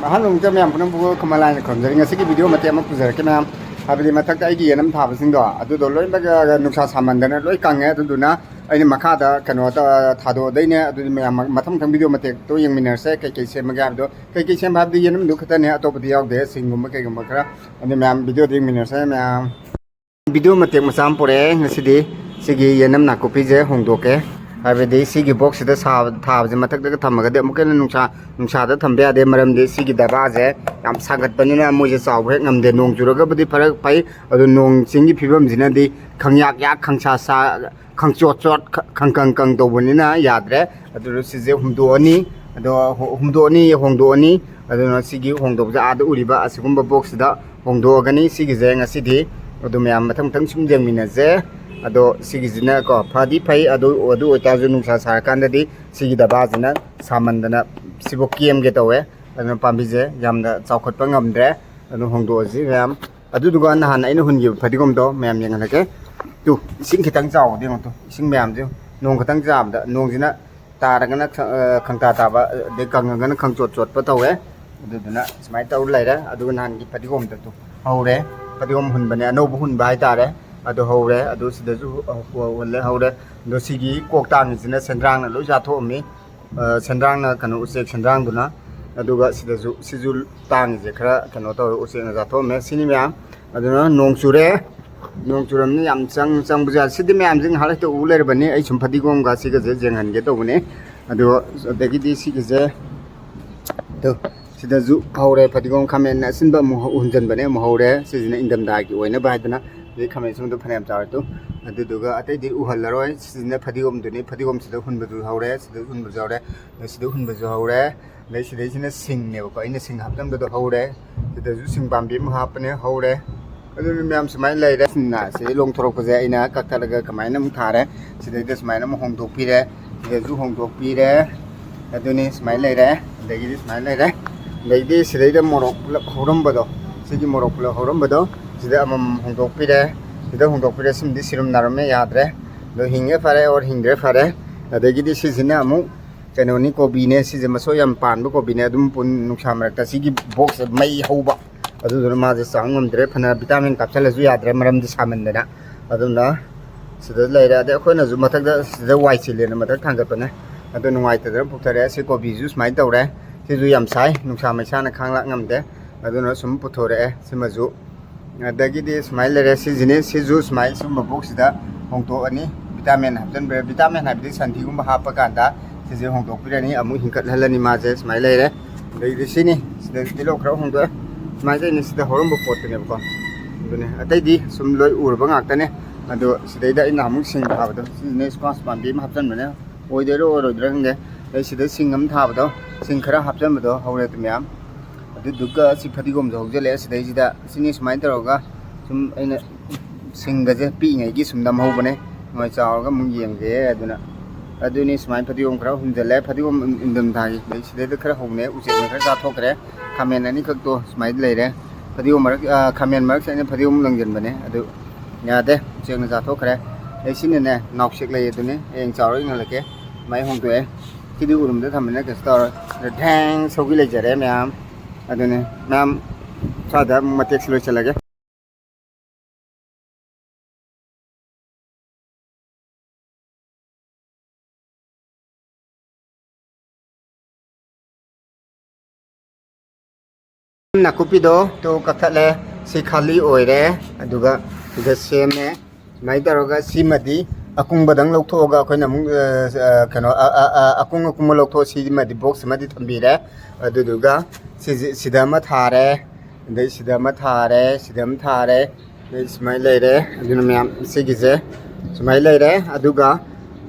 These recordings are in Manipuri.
한웅 점이야 보는 보고 그만하는 건드리는 새끼 비디오 맞대 막 부서게 나 하비리 마탁다 이게 얘는 다 무슨도 아두도 로이마가 누사 사만다네 로이 강에 아두두나 아니 마카다 그노다 타도 되네 아두디 마탐 비디오 맞대 또 영민어세 깨깨 셈마가도 깨깨 셈바디 얘는 누크다네 아토부디 야우데 싱고마 깨고마 그라 아니 맘 비디오 영민어세 맘 비디오 맞대 마삼 포레 ngasi디 시기 얘는 나코피제 홍도케 하베데 시기 복스다 타브제 마탁다 탐마가데 아무케는 농사다 탐베야데 마람데 시기 다바제 얌 사갓바니나 모제 사우베 ngamde nong juragabadi farak pai adu nong singi phibam jinadi khangyak yak khangsa khangchot khangkang dobonina yadre adu sije humdoani hongdoani adu sigi hongdobja adu uriba asigumba box da hongdogani sigi je ngasidi adu myam mathang sum jengminaje ado sigizina ko phadi phai ado otazu nungsa sarkandadi sigida bazina samandana sibo kiem ge tawe ado pambije yamda chaukhotpa ngamdre ado hongdoji yam adu duga na han aina hungi phadigom do myam yengalake tu sing khitang chaw de to sing myam je nong khitang jam da nong jina taragana khangta taba de kangana khangchot pa tawe adu duna smai taw laira adu nan gi phadigom da to haure phadigom hun bane anobu hun bai tare adu haure adu sidaju wale haure do sigi koktang jina sendrang na lo ja thomi sendrang na kanu usek sendrang duna aduga sidaju sijul tang je khara kanu to usek na ja thome sini myam aduna nong churam ni yam chang buja sidi myam jing halai to uler bani ai sum phadi gom ga siga je jenghan ge to bune adu degi di sigi je to sidaju haure phadi gom khamen na sinba mu hunjan bane mu haure sijina indam da ki oina ba dana 이 카메라에서도 파냄 자르도 아두두가 아테디 우할라로이 시즈네 파디곰드니 파디곰 시도 훈부주 하우레 시도 훈부주 하우레 시도 훈부주 하우레 내 시대지네 싱네고 이네 싱 합담도 하우레 시도 싱 밤비 하프네 하우레 아두는 냠 스마일 라이레 나 시 롱토록고제 이나 깍타라가 가마이나 타레 시데데 스마이나 홍독피레 시데주 홍독피레 아두니 스마일 라이레 데기디 스마일 라이레 데기디 시데데 모록 호름버도 시기 모록 호름버도 sida amam hongdokpire sida hongdokpire simdi sirum narame yadre do hinge fare or hingre fare adegi sizina amu kanoni kobi ne sizema so yam pan bu kobi ne dum pun nuksamrak ta sigi box mai hoba adu do ma je sangomdre phana vitamin kapsala ju yadre maram di samandana aduna sida leira de khona ju mathak da sida wai chile na mathak thangapane adu nuai ta dra puktare se kobi ju smai tawre se ju yam sai nuksamai sana khangla ngamde aduna sum puthore simaju adagidi smile resi jine siju smile sum box da hongto ani vitamin hapjan be vitamin habdi santhi gum ha pa kanda sije hongto pirani amu hingkat halani ma je smile re dei sini sida kilo khra hongdo smile ni sida horom bo pot ne ko dune atai di sum loi ur ba ngak tane adu sidai da ina mu sing ha ba sine spas pan bi ma hapjan mane oi de ro drang de dei sida singam tha ba do sing khra hapjan ba do hore tu myam duga si phadigom jole sidai jida sini smai taroga sum aina singaje pi ngai gi sum dam ho bane ngoi chaw mung yeng je aduni smai phadigom khra hunjale phadigom indam thagi dei sidai de khra hone use ne khra thokre khamen ani khak to smai leire phadigom mar khamen mar se ne phadigom langjen bane adu nya de cheng ja thokre dei sini ne nok sik lei aduni eng chaw ri ngalake mai hong tue tidu urum de thamne ke store thang sogi le jare myam adune mam sada matek slo chalage nakupido to kathale sikhali oire aduga siga seme mai daroga simadi akung badang lokthoga khoina mung kano akung lokto simadi box madi thambire aduduga sidama thare dei sidam thare dei smai leire aduna myam sigije smai leire aduga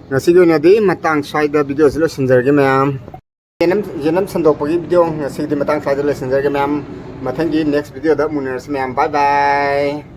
ngasigi nadi matang saida video silo sinjarge myam yenam sandokpagi video ngasigi matang saida lo sinjarge myam mathangi next video da muners myam bye bye